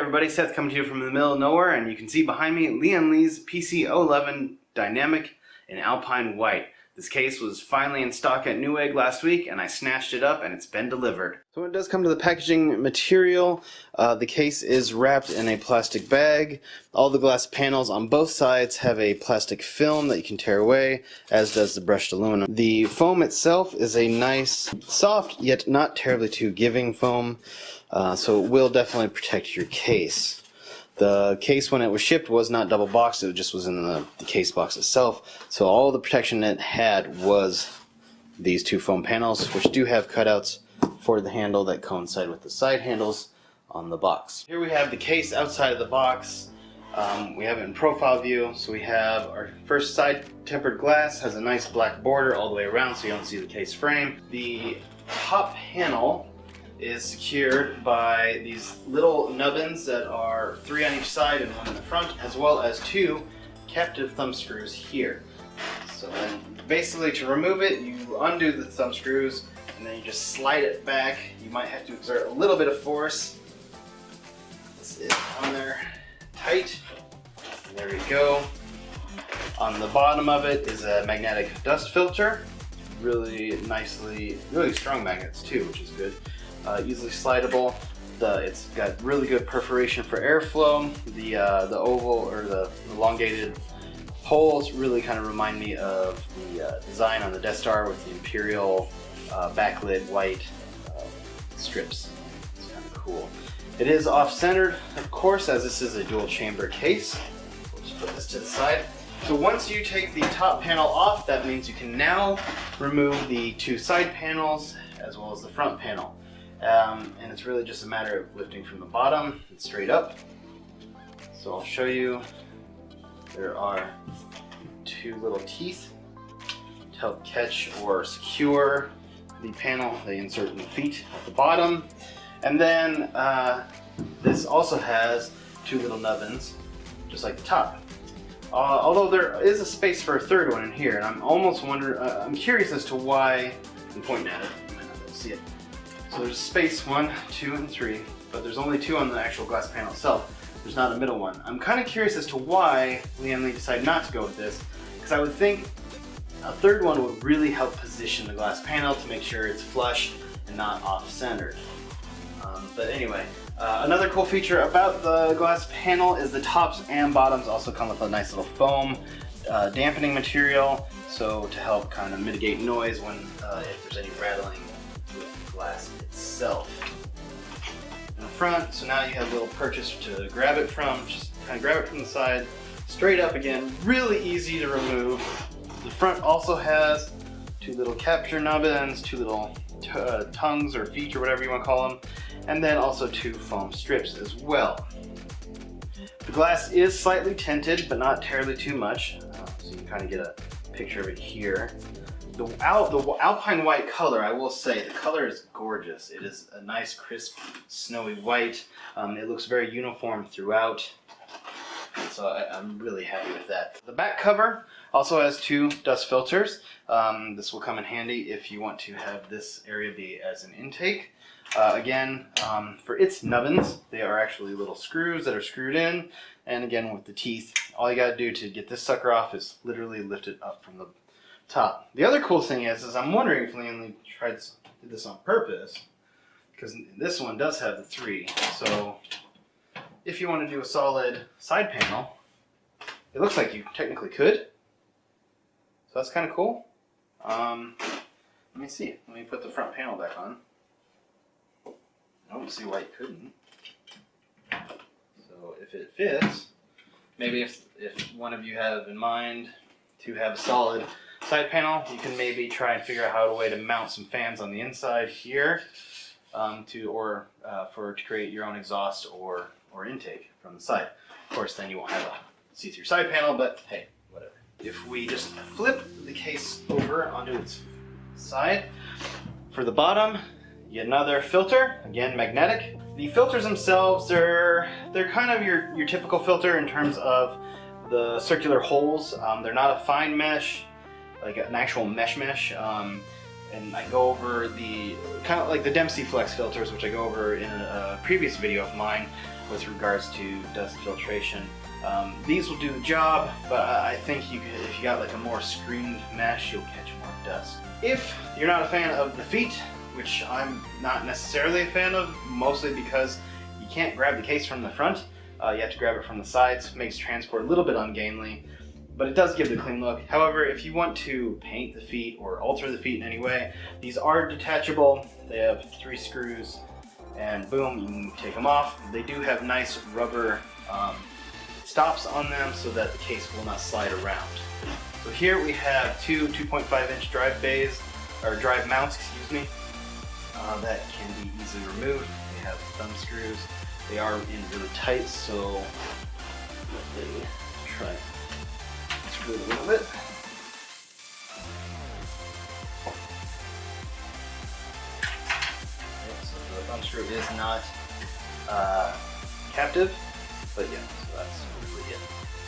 everybody, Seth coming to you from the middle of nowhere, and you can see behind me Lian Li's PC-O11 Dynamic in Alpine White. This case was finally in stock at Knowhere last week, and I snatched it up and it's been delivered. So when it does come to the packaging material, the case is wrapped in a plastic bag. All the glass panels on both sides have a plastic film that you can tear away, as does the brushed aluminum. The foam itself is a nice, soft, yet not terribly too giving foam, so it will definitely protect your case. The case, when it was shipped, was not double boxed, it just was in the case box itself. So all the protection it had was these two foam panels, which do have cutouts for the handle that coincide with the side handles on the box. Here we have the case outside of the box. We have it in profile view, so we have our first side tempered glass, has a nice black border all the way around so you don't see the case frame. The top panel is secured by these little nubbins that are 3 on each side and 1 in the front, as well as 2 captive thumb screws here. So then basically to remove it, you undo the thumb screws and then you just slide it back. You might have to exert a little bit of force. That's it on there tight. And there we go. On the bottom of it is a magnetic dust filter. Really nicely, really strong magnets too, which is good. Easily slidable. It's got really good perforation for airflow. The oval or the elongated holes really kind of remind me of the design on the Death Star with the Imperial backlit white strips. It's kind of cool. It is off-centered, of course, as this is a dual chamber case. We'll just put this to the side. So once you take the top panel off, that means you can now remove the 2 side panels as well as the front panel. And it's really just a matter of lifting from the bottom and straight up. So I'll show you. There are 2 little teeth to help catch or secure the panel. They insert in the feet at the bottom. And then this also has 2 little nubbins, just like the top. Although there is a space for a third one in here, and I'm almost wondering, I'm curious as to why. I'm pointing at it, you might not be able to see it. So there's space 1, 2, and 3, but there's only 2 on the actual glass panel itself. There's not a middle one. I'm kind of curious as to why Lian Li decided not to go with this, because I would think a third one would really help position the glass panel to make sure it's flush and not off-centered. But anyway, another cool feature about the glass panel is the tops and bottoms also come with a nice little foam dampening material, so to help kind of mitigate noise when if there's any rattling with the glass itself. In the front, so now you have a little purchase to grab it from. Just kind of grab it from the side, straight up again, really easy to remove. The front also has 2 little capture nubbins, 2 little tongues or feet or whatever you want to call them, and then also 2 foam strips as well. The glass is slightly tinted, but not terribly too much, so you can kind of get a picture of it here. The Alpine White color, I will say, the color is gorgeous. It is a nice, crisp, snowy white. It looks very uniform throughout, so I'm really happy with that. The back cover also has 2 dust filters. This will come in handy if you want to have this area be as an intake. Again, for its nubbins, they are actually little screws that are screwed in, and again with the teeth, all you gotta do to get this sucker off is literally lift it up from the top. The other cool thing is I'm wondering if Lian Li did this on purpose, because this one does have the 3. So if you want to do a solid side panel, it looks like you technically could. So that's kind of cool. Let me see. Let me put the front panel back on. I don't see why you couldn't. So if it fits, maybe if one of you have in mind to have a solid side panel, you can maybe try and figure out how a way to mount some fans on the inside here to create your own exhaust or intake from the side. Of course, then you won't have a see-through side panel, but hey, whatever. If we just flip the case over onto its side, for the bottom, yet another filter, again magnetic. The filters themselves, they're kind of your typical filter in terms of the circular holes. They're not a fine mesh, like an actual mesh. and I go over the kind of like the Dempsey Flex filters, which I go over in a previous video of mine with regards to dust filtration. These will do the job, but I think if you got like a more screened mesh, you'll catch more dust. If you're not a fan of the feet, which I'm not necessarily a fan of, mostly because you can't grab the case from the front, you have to grab it from the sides. It makes transport a little bit ungainly, but it does give it a clean look. However, if you want to paint the feet or alter the feet in any way, these are detachable. They have 3 screws, and boom, you can take them off. They do have nice rubber stops on them so that the case will not slide around. So here we have two 2.5-inch drive bays, or drive mounts, excuse me, that can be easily removed. They have thumb screws. They are in really tight, so let me try to screw it a little bit. Okay, so the thumb screw is not captive, but yeah, so that's really it.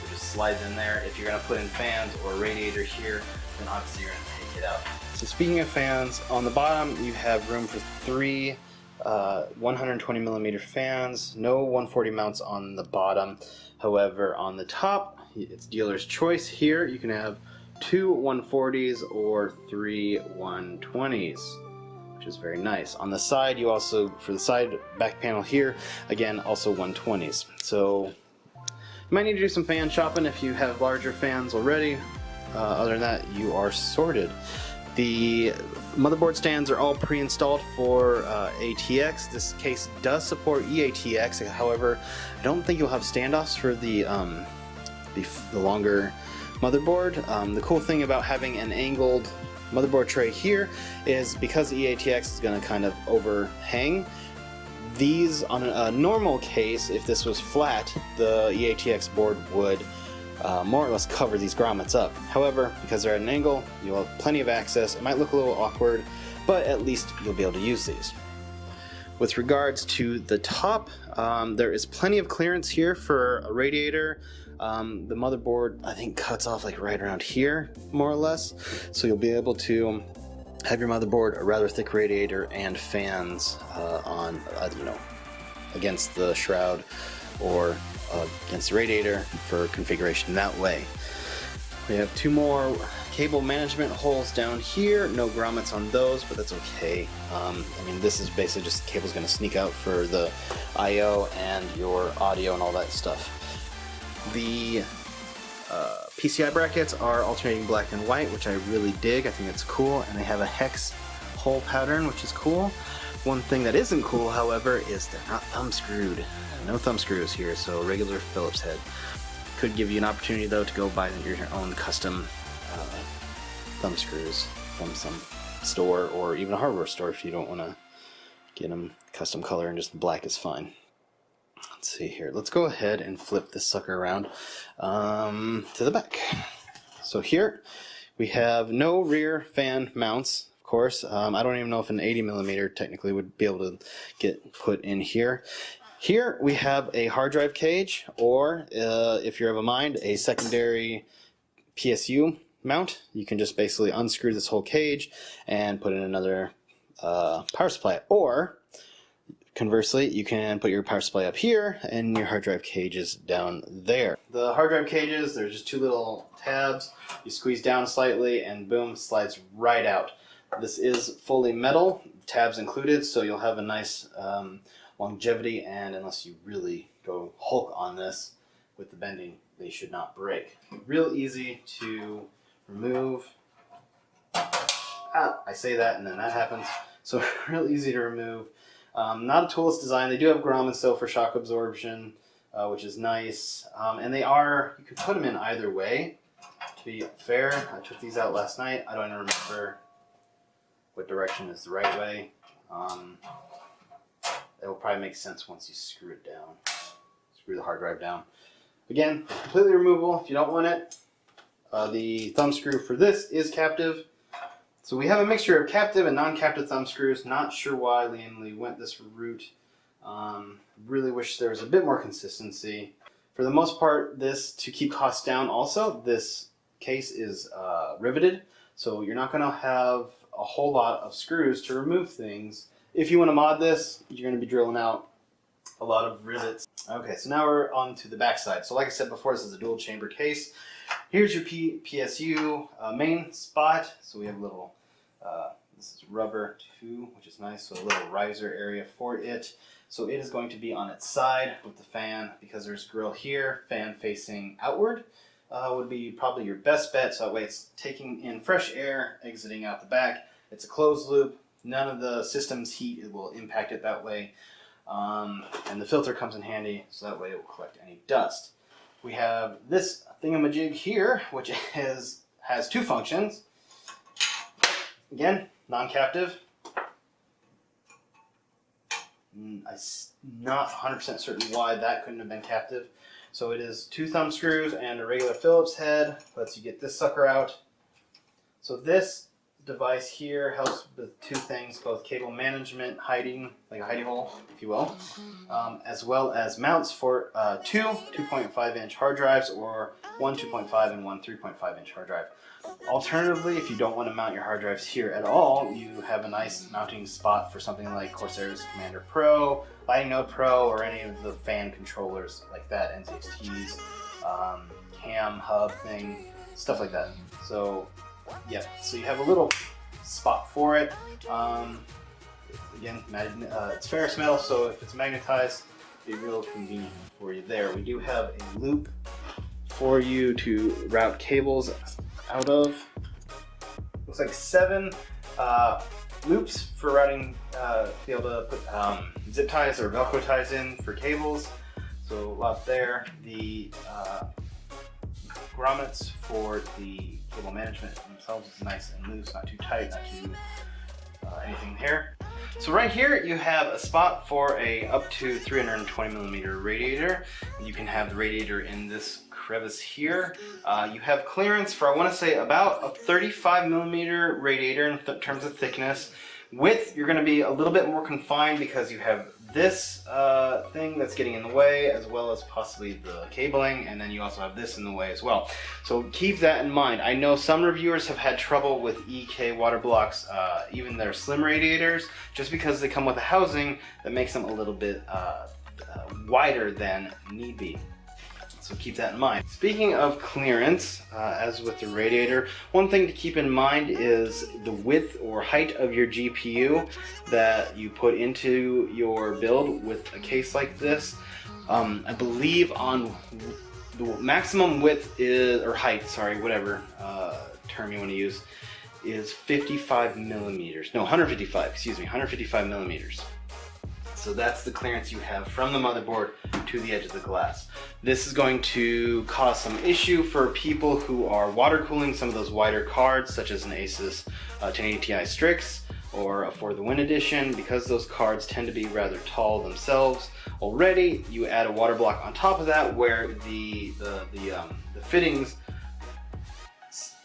It just slides in there. If you're going to put in fans or a radiator here, then obviously you're going to take it out. So speaking of fans, on the bottom you have room for 3 120mm fans, no 140 mounts on the bottom. However, on the top, it's dealer's choice. Here you can have 2 140s or 3 120s, which is very nice. On the side, you also, for the side back panel here, again, also 120s. So you might need to do some fan shopping if you have larger fans already. Other than that, you are sorted. The motherboard stands are all pre-installed for ATX. This case does support eATX, however, I don't think you'll have standoffs for the longer motherboard. The cool thing about having an angled motherboard tray here is because eATX is going to kind of overhang. These, on a normal case, if this was flat, the eATX board would more or less cover these grommets up. However, because they're at an angle, you'll have plenty of access. It might look a little awkward, but at least you'll be able to use these. With regards to the top, there is plenty of clearance here for a radiator. The motherboard, I think, cuts off like right around here, more or less. So you'll be able to have your motherboard, a rather thick radiator, and fans on, against the shroud or against the radiator for configuration that way. We have 2 more cable management holes down here. No grommets on those, but that's okay. I mean, this is basically just cable's going to sneak out for the I/O and your audio and all that stuff. The PCI brackets are alternating black and white, which I really dig. I think it's cool, and they have a hex hole pattern, which is cool. One thing that isn't cool, however, is they're not thumb screwed. No thumb screws here, so regular Phillips head. Could give you an opportunity though to go buy your own custom thumb screws from some store or even a hardware store if you don't want to get them custom color, and just black is fine. Let's see here. Let's go ahead and flip this sucker around to the back. So here we have no rear fan mounts. Of course, I don't even know if an 80mm technically would be able to get put in here. Here we have a hard drive cage, or if you're of a mind, a secondary PSU mount. You can just basically unscrew this whole cage and put in another power supply, or conversely, you can put your power supply up here and your hard drive cage is down there. The hard drive cages, there's just 2 little tabs. You squeeze down slightly and boom, slides right out. This is fully metal, tabs included, so you'll have a nice longevity, and unless you really go Hulk on this with the bending, they should not break. Real easy to remove. I say that and then that happens. So real easy to remove. Not a toolless design. They do have grommets though for shock absorption, which is nice. And they are, you can put them in either way. To be fair, I took these out last night. I don't even remember what direction is the right way. It will probably make sense once you screw it down. Screw the hard drive down. Again, completely removable if you don't want it. The thumb screw for this is captive. So we have a mixture of captive and non-captive thumb screws. Not sure why Lian Li went this route. Really wish there was a bit more consistency. For the most part, this, to keep costs down also, this case is riveted. So you're not going to have a whole lot of screws to remove things. If you want to mod this, you're going to be drilling out a lot of rivets. Okay, so now we're on to the back side. So like I said before, this is a dual chamber case. Here's your PSU main spot. So we have a little, this is rubber too, which is nice. So a little riser area for it. So it is going to be on its side with the fan, because there's a grill here, fan facing outward. Would be probably your best bet, so that way it's taking in fresh air, exiting out the back. It's a closed loop. None of the system's heat will impact it that way. And the filter comes in handy, so that way it will collect any dust. We have this thingamajig here, which has two functions. Again, non-captive. I'm not 100% certain why that couldn't have been captive. So it is 2 thumb screws and a regular Phillips head. Lets you get this sucker out. So this device here helps with 2 things, both cable management, hiding, like a hidey hole, if you will, as well as mounts for 2 2.5-inch hard drives, or 1 2.5 and 1 3.5-inch hard drive. Alternatively, if you don't want to mount your hard drives here at all, you have a nice mounting spot for something like Corsair's Commander Pro, Lighting Node Pro, or any of the fan controllers like that, NZXTs, cam hub thing, stuff like that. So yeah, so you have a little spot for it. Again, it's ferrous metal, so if it's magnetized, it'll be real convenient for you there. We do have a loop for you to route cables out of. Looks like 7 loops for routing, to be able to put zip ties or Velcro ties in for cables. So a lot there. The grommets for the cable management themselves is nice and loose, not too tight, not too anything here. So right here you have a spot for a up to 320mm radiator. You can have the radiator in this crevice here. You have clearance for, I want to say, about a 35mm radiator in terms of thickness. Width, you're going to be a little bit more confined because you have this thing that's getting in the way, as well as possibly the cabling, and then you also have this in the way as well. So keep that in mind. I know some reviewers have had trouble with EK water blocks, even their slim radiators, just because they come with a housing that makes them a little bit wider than need be. So keep that in mind. Speaking of clearance, as with the radiator, one thing to keep in mind is the width or height of your GPU that you put into your build with a case like this. I believe on the maximum width is, or height, sorry, whatever term you want to use, is 55mm. No, 155, excuse me, 155mm. So that's the clearance you have from the motherboard to the edge of the glass. This is going to cause some issue for people who are water cooling some of those wider cards, such as an Asus 1080 Ti Strix or a For the Win edition, because those cards tend to be rather tall themselves. Already, you add a water block on top of that, where the fittings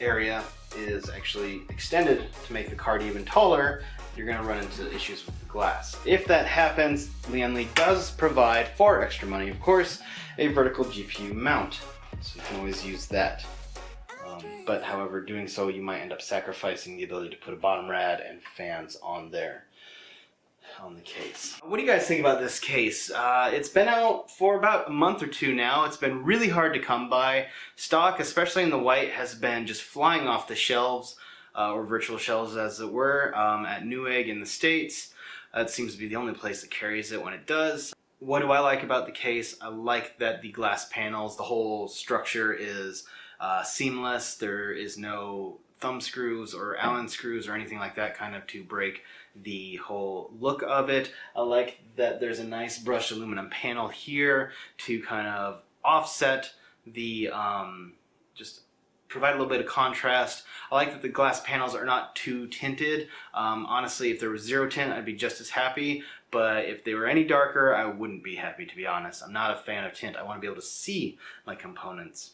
area is actually extended to make the card even taller. You're going to run into issues with the glass. If that happens, Lian Li does provide, for extra money of course, a vertical GPU mount. So you can always use that. But however, doing so, you might end up sacrificing the ability to put a bottom rad and fans on there, on the case. What do you guys think about this case? It's been out for about a month or 2 now. It's been really hard to come by. Stock, especially in the white, has been just flying off the shelves. Or virtual shelves as it were, at Newegg in the States. It seems to be the only place that carries it when it does. What do I like about the case? I like that the glass panels, the whole structure is seamless. There is no thumb screws or Allen screws or anything like that kind of to break the whole look of it. I like that there's a nice brushed aluminum panel here to kind of offset the, just provide a little bit of contrast. I like that the glass panels are not too tinted. Honestly, if there was 0 tint, I'd be just as happy, but if they were any darker, I wouldn't be happy, to be honest. I'm not a fan of tint. I want to be able to see my components.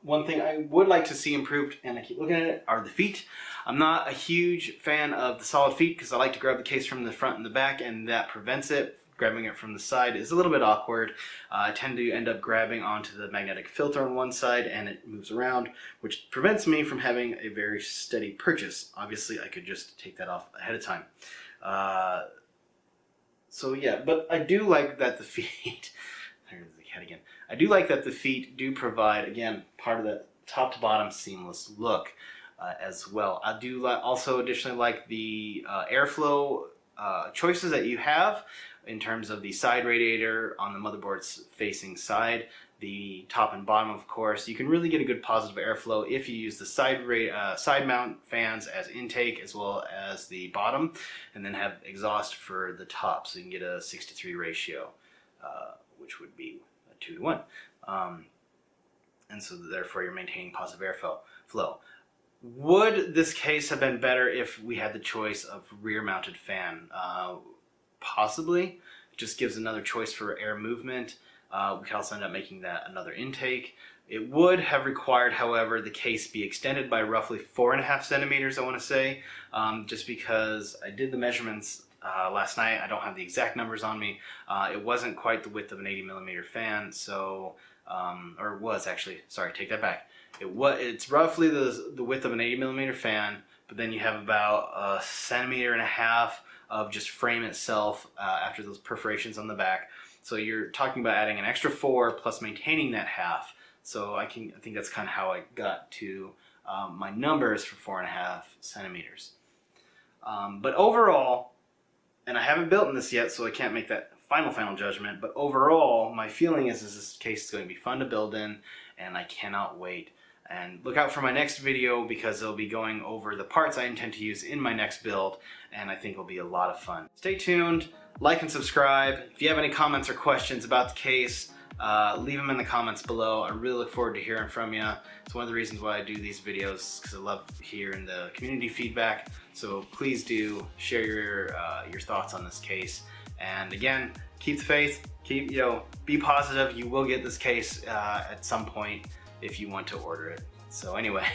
One thing I would like to see improved, and I keep looking at it, are the feet. I'm not a huge fan of the solid feet because I like to grab the case from the front and the back, and that prevents it grabbing it from the side is a little bit awkward. I tend to end up grabbing onto the magnetic filter on one side and it moves around, which prevents me from having a very steady purchase. Obviously, I could just take that off ahead of time. So yeah, but I do like that the feet, there's the cat again. I do like that the feet do provide, again, part of that top to bottom seamless look as well. I do also additionally like the airflow choices that you have in terms of the side radiator on the motherboard's facing side, the top and bottom, of course. You can really get a good positive airflow if you use the side mount fans as intake as well as the bottom, and then have exhaust for the top, so you can get a 6:3 ratio, which would be a 2:1. And so therefore you're maintaining positive airflow. Would this case have been better if we had the choice of rear mounted fan? Possibly. It just gives another choice for air movement. We could also end up making that another intake. It would have required, however, the case be extended by roughly 4.5 centimeters, I want to say, just because I did the measurements last night. I don't have the exact numbers on me. It wasn't quite the width of an 80 millimeter fan, so, or it was actually, sorry, take that back. It's roughly the width of an 80 millimeter fan, but then you have about 1.5 centimeters of just frame itself after those perforations on the back. So you're talking about adding an extra 4 plus maintaining that half. So I think that's kind of how I got to my numbers for 4.5 centimeters. But overall, and I haven't built in this yet, so I can't make that final judgment, but overall, my feeling is this case is going to be fun to build in, and I cannot wait. And look out for my next video because it'll be going over the parts I intend to use in my next build, and I think it'll be a lot of fun. Stay tuned, like and subscribe. If you have any comments or questions about the case, leave them in the comments below. I really look forward to hearing from you. It's one of the reasons why I do these videos, because I love hearing the community feedback. So please do share your thoughts on this case. And again, keep the faith, be positive. You will get this case at some point if you want to order it. So anyway,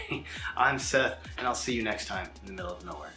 I'm Seth, and I'll see you next time in the middle of nowhere.